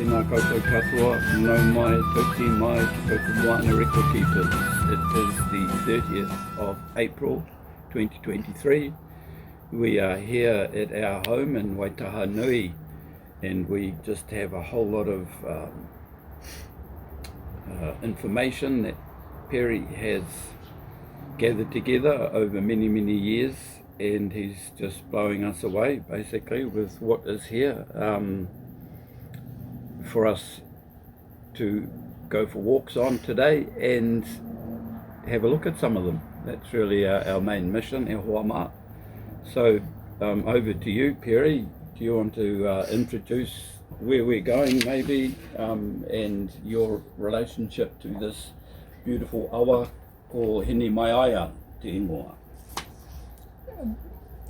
tēnā koutou katoa, no mai, tauti mai, te koukumoana record keepers. It is the 30th of April 2023. We are here at our home in Whaitaima, and we just have a whole lot of information that Perry has gathered together over many years, and he's just blowing us away basically with what is here for us to go for walks on today and have a look at some of them. That's really our main mission, our huama. So over to you, Perry. Do you want to introduce where we're going maybe, and your relationship to this beautiful awa called Hinemaiaia Te Whare?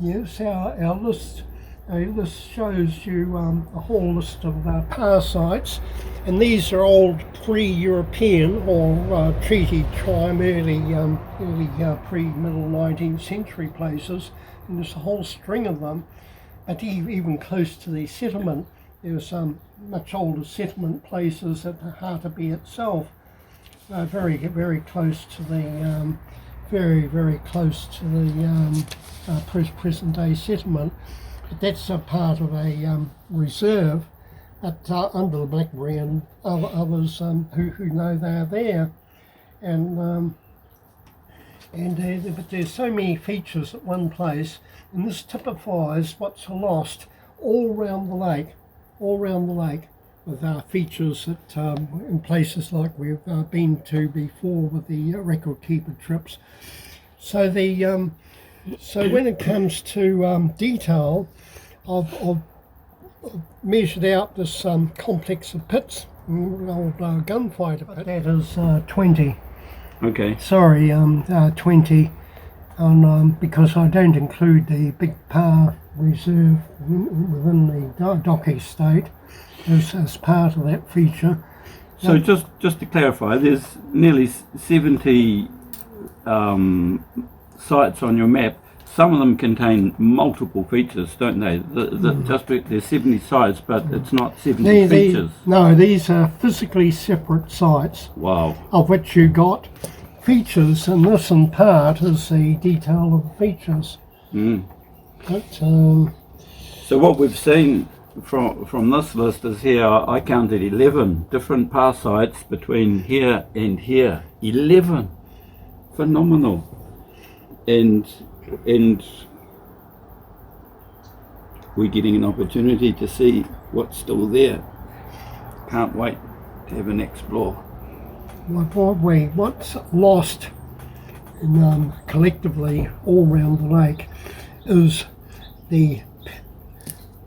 Yes, our list shows you a whole list of parasites, and these are old pre-European or treaty time, early pre-middle 19th century places, and there's a whole string of them. But even close to the settlement, there's much older settlement places at Hātepe itself, very close to the very close to the present day settlement. But that's a part of a reserve at, under the blackberry, and others who know they are there. But there's so many features at one place, and this typifies what's lost all around the lake, with features that in places like we've been to before with the record keeper trips. So so when it comes to detail, I've measured out this complex of pits, old gunfighter pit. That is 20. Okay. Sorry, 20, and because I don't include the big par reserve within the dock estate as part of that feature. So just to clarify, there's nearly 70 sites on your map. Some of them contain multiple features, don't they? There's 70 sites, but it's not 70 features. No, these are physically separate sites. Wow. Of which you got features, and this in part is the detail of the features. But, so what we've seen from this list is here, I counted 11 different parasites between here and here. 11. Phenomenal. And we're getting an opportunity to see what's still there. Can't wait to have an explore. What's lost collectively all around the lake is the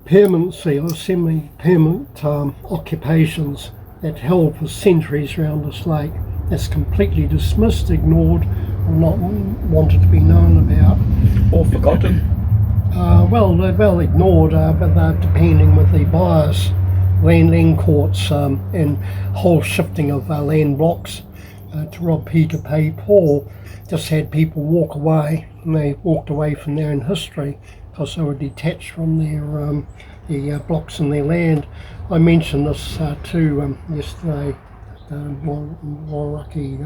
permanency or semi-permanent occupations that held for centuries around this lake. That's completely dismissed, ignored, or not wanted to be known about. Or forgotten? Well ignored, but they're depending with the bias, land courts, and whole shifting of land blocks to rob Peter pay Paul. Just had people walk away, and they walked away from their own history because they were detached from their the blocks in their land. I mentioned this too yesterday at Waraki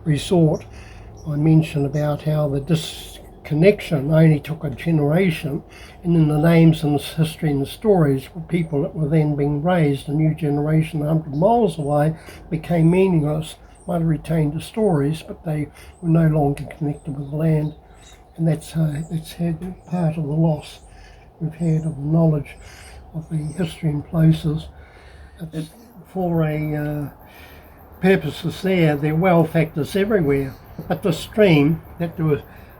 Resort. I mentioned about how the disconnection only took a generation, and in the names and the history and the stories were people that were then being raised. A new generation 100 miles away became meaningless. Might have retained the stories, but they were no longer connected with the land, and that's had part of the loss we've had of the knowledge of the history and places. It's for a purposes there are well factors everywhere. But the stream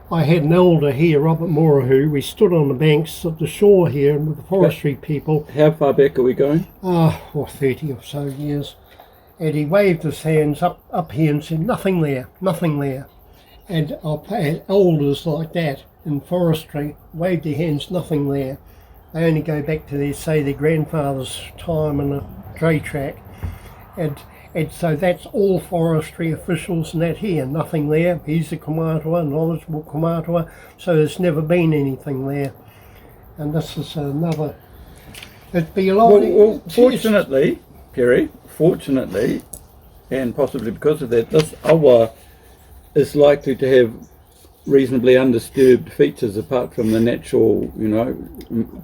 I had an elder here, Robert Morahu. We stood on the banks of the shore here with the forestry people. How far back are we going? 30 or so years. And he waved his hands up here and said, nothing there. And I've had elders like that in forestry, waved their hands, nothing there. They only go back to their grandfather's time in a dray track. And so that's all forestry officials and that here, nothing there. He's a kaumātua, knowledgeable kaumātua, so there's never been anything there. And this is another, it'd be a lot fortunately, Perry, fortunately, and possibly because of that, this awa is likely to have reasonably undisturbed features apart from the natural,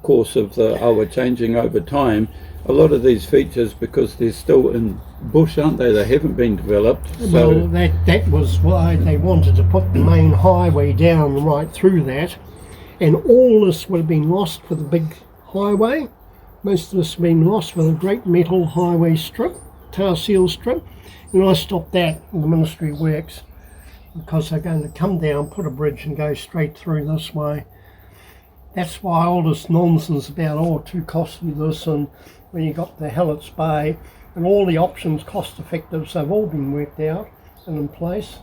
course of the awa changing over time. A lot of these features, because they're still in bush, aren't they? They haven't been developed. Well, that was why they wanted to put the main highway down right through that, and all this would have been lost with a big highway. Most of this have been lost with a great metal highway strip, tar seal strip, and I stopped that in the Ministry of Works because they're going to come down, put a bridge and go straight through this way. That's why all this nonsense about, too costly this, and when you got the Hallets Bay and all the options cost effective, so they've all been worked out and in place.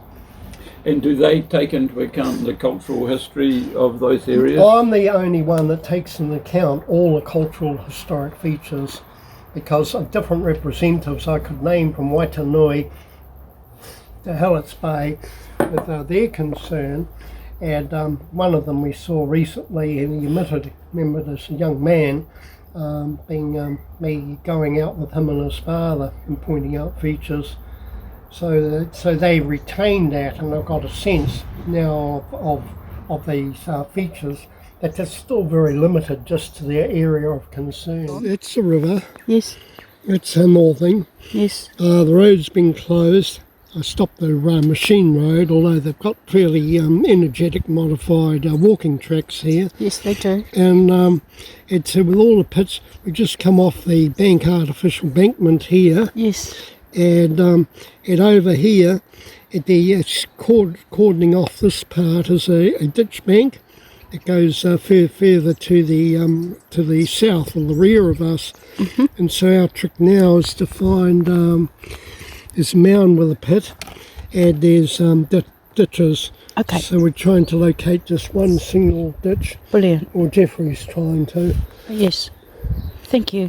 And do they take into account the cultural history of those areas? I'm the only one that takes into account all the cultural historic features, because of different representatives I could name from Waitanui to Hallets Bay with their concern, and one of them we saw recently, and he admitted, remember this young man, me going out with him and his father and pointing out features. So they retained that, and I've got a sense now of these features that they're still very limited just to their area of concern. It's a river. Yes. It's a northing. Yes. The road's been closed. I stopped the machine road, although they've got fairly energetic modified walking tracks here. Yes, they do. And it's with all the pits, we've just come off the bank artificial bankment here. Yes. And over here, it's cordoning off this part is a ditch bank. It goes further to the south or the rear of us. Mm-hmm. And so our trick now is to find this mound with a pit, and there's ditches. Okay. So we're trying to locate just one single ditch. Brilliant. Or Jeffrey's trying to. Yes. Thank you.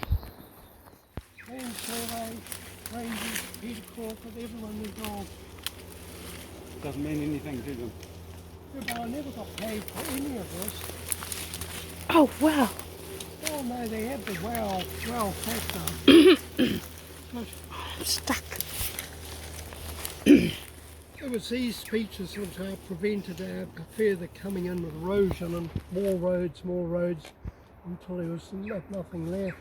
Doesn't mean anything to them. Yeah, but I never got paid for any of this. Oh, wow. Oh no, they have the well factor. I'm stuck. It was these features that prevented our further coming in with erosion and more roads, until there was nothing left.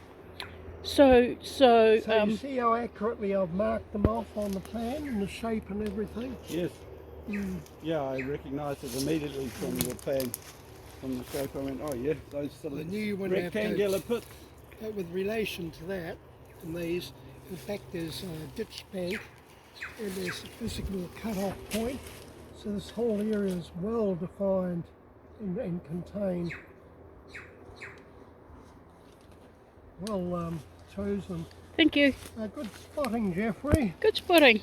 So you see how accurately I've marked them off on the plan and the shape and everything? Yes. Yeah, I recognised it immediately from the plan, from the shape. I went, oh yeah, those sort of rectangular pits. With relation to that, and these, in fact there's a ditch bank and there's a physical cut-off point, so this whole area is well defined and contained. Well chosen. thank you. Good spotting, Jeffrey. Good spotting.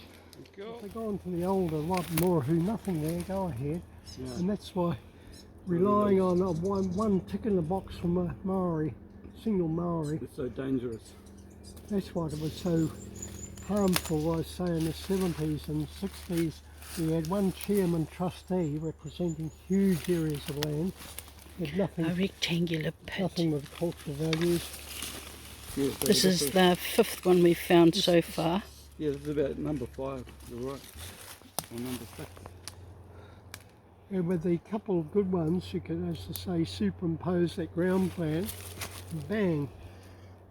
If they go on to the older lot more who nothing there, go ahead. Yeah. And that's why relying on one tick in the box from a Maori, single Maori. It's so dangerous. That's why it was so harmful, I say, in the 70s and 60s. We had one chairman trustee representing huge areas of land. Had nothing, A rectangular pit. nothing with cultural values. Yeah, This is the 5th one we've found so far. Yeah, this is about number 5, you're right. Or number 6. And with the couple of good ones, you could, as to say, superimpose that ground plan and bang.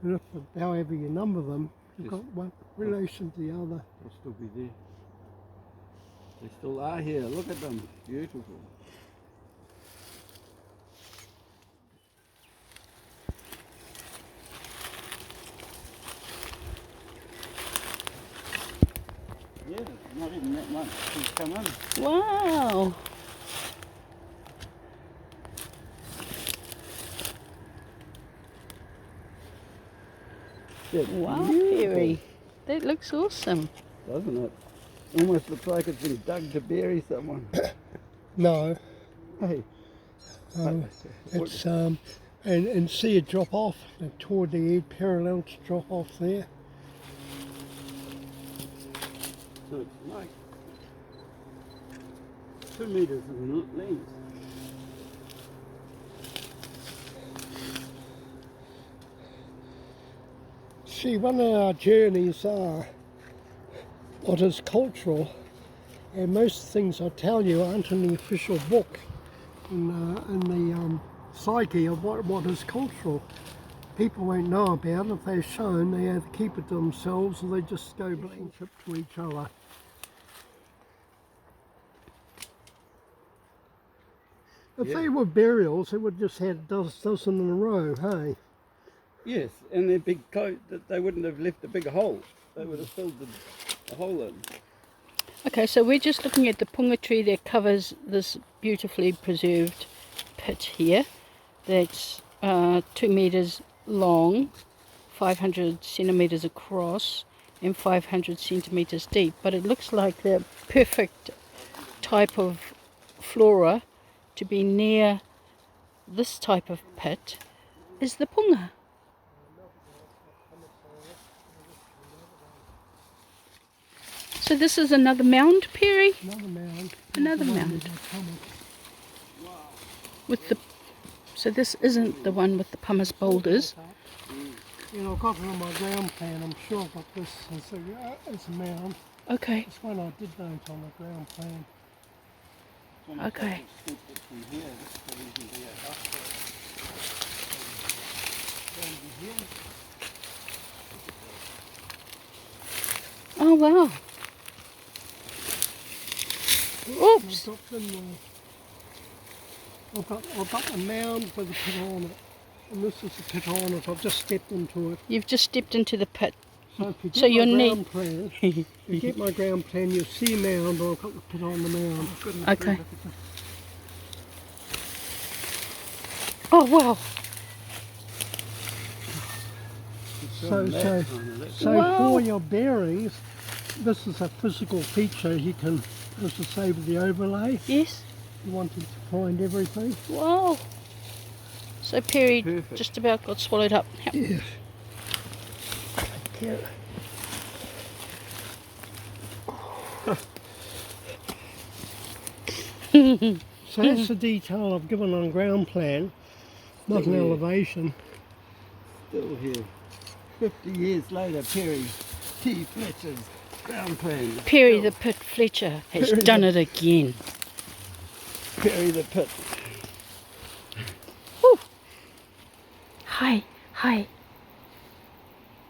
And if, however you number them, you've got one relation to the other. They'll still be there. They still are here, look at them, beautiful. Yeah, not even that much has come in. Wow. That's Wow, beautiful, Perry. That looks awesome. doesn't it? Almost looks like it's been dug to bury someone. No, Hey, it's and see it drop off toward the edge, parallel to drop off there. so it's like 2 meters in length. See, one of our journeys are what is cultural, and most things I tell you aren't in the official book, in the psyche of what is cultural. People won't know about it. If they're shown, they either keep it to themselves or they just go relationship to each other. If they were burials, they would just had a dozen in a row, hey? Yes, and they're big coat that they wouldn't have left a big hole. They would have filled the hole in. Okay, so we're just looking at the punga tree that covers this beautifully preserved pit here. That's 2 meters long, 500 centimeters across, and 500 centimeters deep. But it looks like the perfect type of flora to be near this type of pit is the punga. So this is another mound, Perry? Another mound. Another mound. With the, so this isn't the one with the pumice boulders. Yeah, I've got it on my ground plan. I'm sure I've got this as a mound. Okay, This one I did note on the ground plan. okay. Oh wow. Oops. I've got the mound with the pit on it. And this is the pit on it. I've just stepped into it. You've just stepped into the pit. So if you get So my your knee- ground plan, if you get my ground plan, you'll see a mound, or I've got the pit on the mound. Okay. Oh wow. So Wow. for your bearings, this is a physical feature you can, as I say, with the overlay. Yes. You wanted to find everything. Wow. So Perry Perfect. just about got swallowed up. Yes. Thank you. So that's the detail I've given on ground plan, not an Yeah. elevation. Still here. 50 years later, Perry T. Fletcher's ground plan. Perry the Pit Fletcher has Perry done it again. Perry the Pit. Woo. Hi, hi.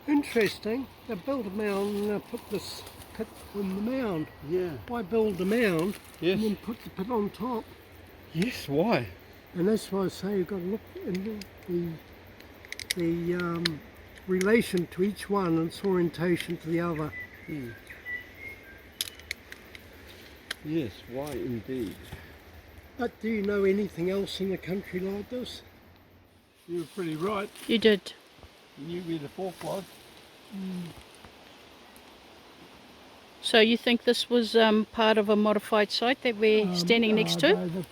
Interesting. They built a mound and they put this pit in the mound. Yeah. Why build the mound Yes. and then put the pit on top? Yes, why? And that's why I say you've got to look into the relation to each one and its orientation to the other. Yes, why indeed? But do you know anything else in the country like this? You were pretty right. You did. You knew where the fork was. So you think this was part of a modified site that we're standing next to? No, the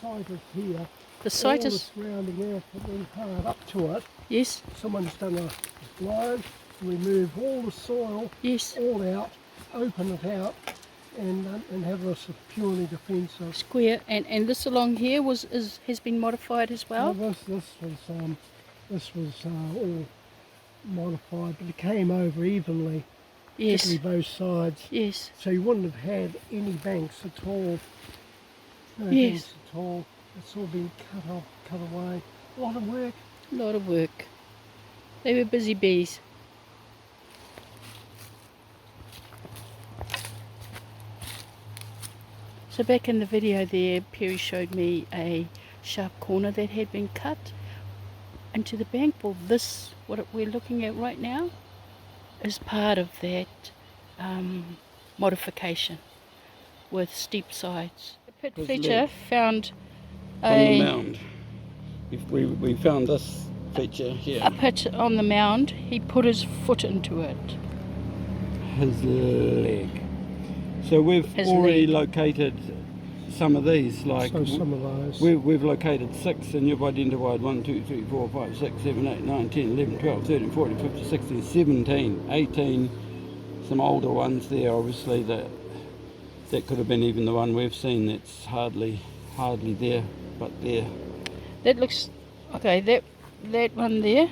site is here. The site All is, the surrounding area, but then hard up to it. yes, Someone's done a blow, remove all the soil, yes, all out, open it out, and have this purely defensive. square. And this along here has been modified as well? This was all modified, but it came over evenly, Yes, particularly both sides. yes, So you wouldn't have had any banks at all. No Yes. banks at all. It's all been cut off, cut away. A lot of work. a lot of work. They were busy bees. So back in the video there, Perry showed me a sharp corner that had been cut into the bank. Well, this, what we're looking at right now, is part of that modification with steep sides. The Pit With Fletcher lead. found On the a mound. If we found this feature here. pit on the mound. He put his foot into it. His leg. So we've His already leg. located some of these. Like So some of those. we've located 6, and you've identified 1, 2, 3, 4, 5, 6, 7, 8, 9, 10, 11, 12, 13, 14, 15, 16, 17, 18. Some older ones there, obviously, that could have been even the one we've seen. That's hardly there, but there. That looks okay. That one there.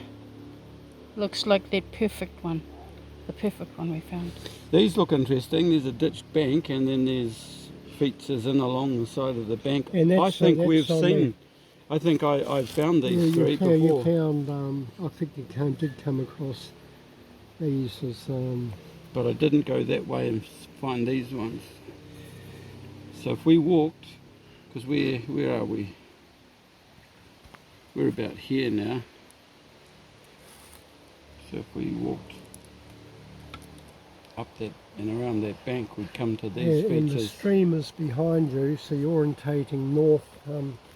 Looks like the perfect one. The perfect one we found. These look interesting. There's a ditched bank and then there's features in along the side of the bank. And I that's, think that's we've on seen, I think I found these three you before. found, I think you did come across these as... But I didn't go that way and find these ones. So if we walked, because where are we? We're about here now. So if we walked up that and around that bank, we'd come to these and the features. stream is behind you, so you're orientating north.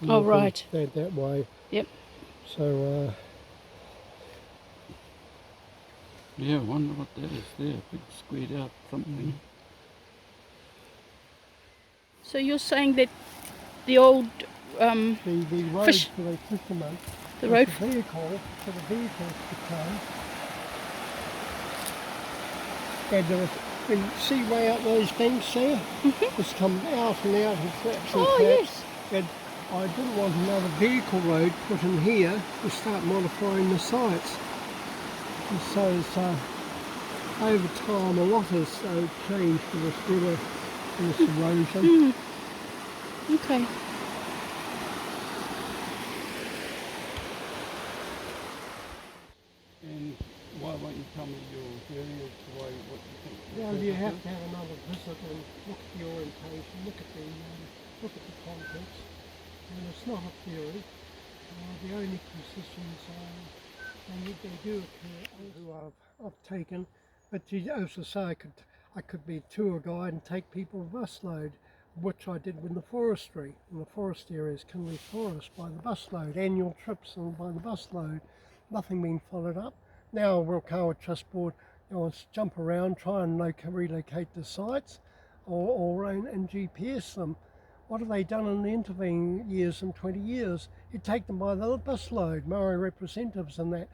Oh, right. That way. Yep. So... Yeah, I wonder what that is there. Big squared out something. So you're saying that the old the road fish, for the fishermen, the road, the vehicle for the vehicles to come. And there was, when you see way out those banks there, it's come out and out and flaps and oh flaps. yes, And I didn't want another vehicle road put in here to start modifying the sites. And so it's, over time a lot has changed for this river and this erosion. okay. And why won't you tell me your theory as to what you think? Well, you have to have another visit and look at the orientation, look at the context. And it's not a theory. The only positions and they do occur who I've taken. But as I say, I could be a tour guide and take people a busload, which I did in the forestry, in the forest areas, Kinley Forest, by the busload, annual trips and by the busload. Nothing being followed up. Now Wilkawa Trust Board wants to jump around, try and relocate the sites and GPS them. What have they done in the intervening years and 20 years? You take them by the busload, Maori representatives and that,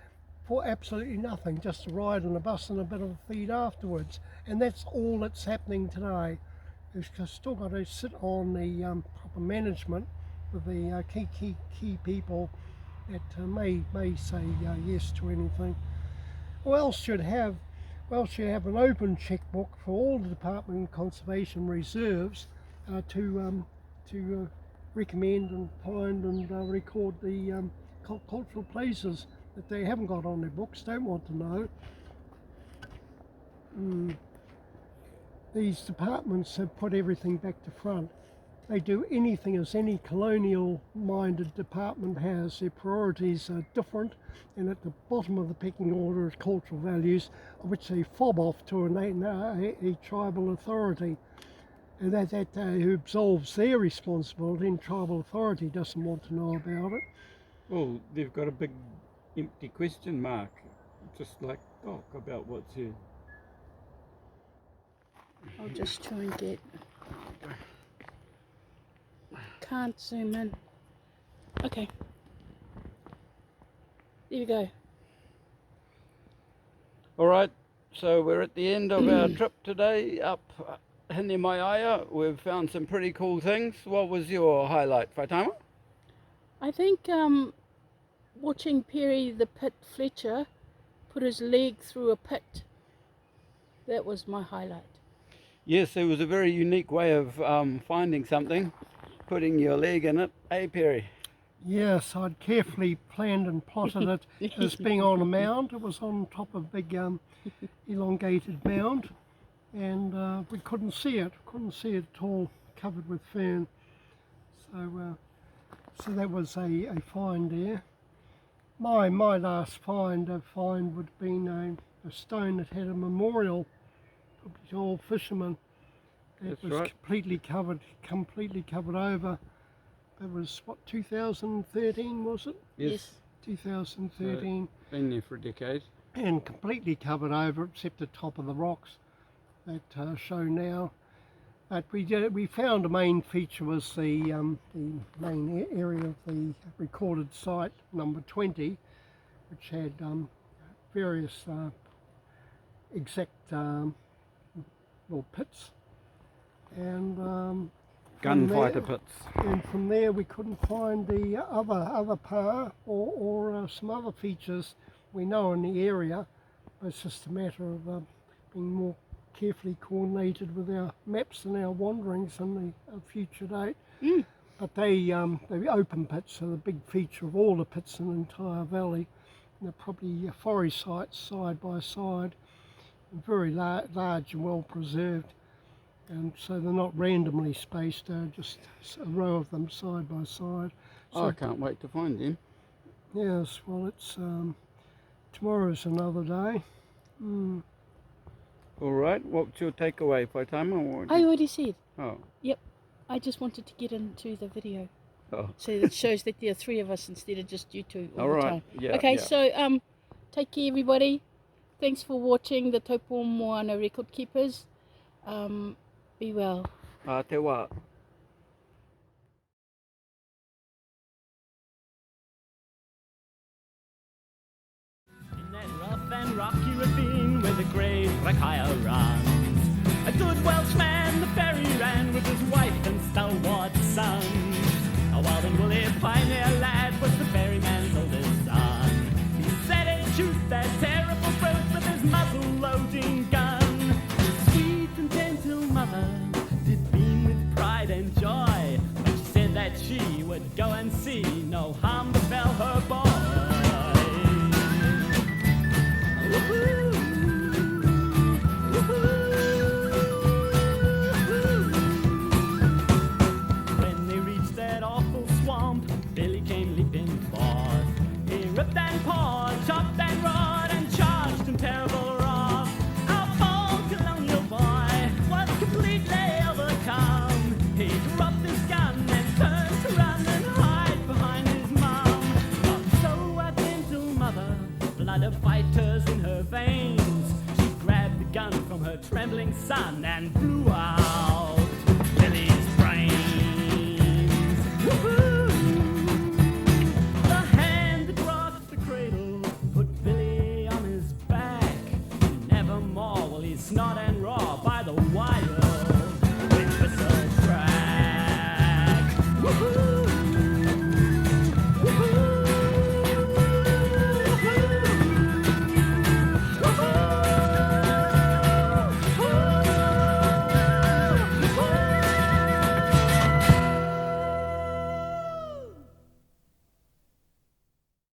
for absolutely nothing, just a ride on a bus and a bit of a feed afterwards. And that's all that's happening today. We've still got to sit on the proper management with the key people that may say yes to anything. Well, should have an open checkbook for all the Department of Conservation reserves to recommend and find and record the cultural places that they haven't got on their books, don't want to know. These departments have put everything back to front. They do anything as any colonial-minded department has. Their priorities are different, and at the bottom of the pecking order is cultural values, which they fob off to a tribal authority. And that who absolves their responsibility, and tribal authority doesn't want to know about it. Well, they've got a big empty question mark, just like Doc, about what's here. I'll just try and get. Can't zoom in. Okay. There you go. All right, so we're at the end of our trip today up Hinemaiaia. We've found some pretty cool things. What was your highlight, Whaitaima? I think watching Perry the Pit Fletcher put his leg through a pit. That was my highlight. Yes, it was a very unique way of finding something, putting your leg in it. Hey, Perry? Yes, I'd carefully planned and plotted it as being on a mound. It was on top of a big elongated mound, and we couldn't see it at all, covered with fern. So that was a find there. My last find would have been a stone that had a memorial of the old fisherman. It That's was right. completely covered over. It was what, 2013 was it? Yes. 2013, Been there for a decade. and completely covered over except the top of the rocks that show now. But we found the main feature was the main area of the recorded site, number 20, which had various exact little pits, and Gunfighter pits. and from there we couldn't find the other pa or some other features we know in the area. It's just a matter of being more carefully coordinated with our maps and our wanderings in the future date. But the open pits are the big feature of all the pits in the entire valley. And they're probably forest sites side by side, very large and well preserved. And so they're not randomly spaced, they're just a row of them side by side. So, I can't wait to find them. yes, well, it's tomorrow's another day. All right, what's your takeaway, Whaitaima? I already said. Oh, Yep. I just wanted to get into the video. oh. So it shows that there are 3 of us instead of just you 2 all All the right, time. yeah, Okay, yeah. so take care everybody. Thanks for watching the Taupo Moana Record Keepers. Be well. Te wā. In that rough and rocky ravine where the great Hinemaiaia runs, a good Welshman the ferry ran with his wife and stalwart son. A wild and woolly pioneer lad was the ferryman's oldest son. He said he'd shoot that terrible brute with his muzzle-loading gun. His sweet and gentle mother did beam with pride and joy, but she said that she would go and see no harm befell her boy. When they reached that awful swamp, Billy came leaping forth. He ripped and pawed, chopped and roared, and charged in terrible wrath. Our bold colonial boy was completely overcome. He dropped his gun and turned to run and hide behind his mom. Not so our gentle mother, blood of fighters in her veins. She grabbed the gun from her trembling son and blew out.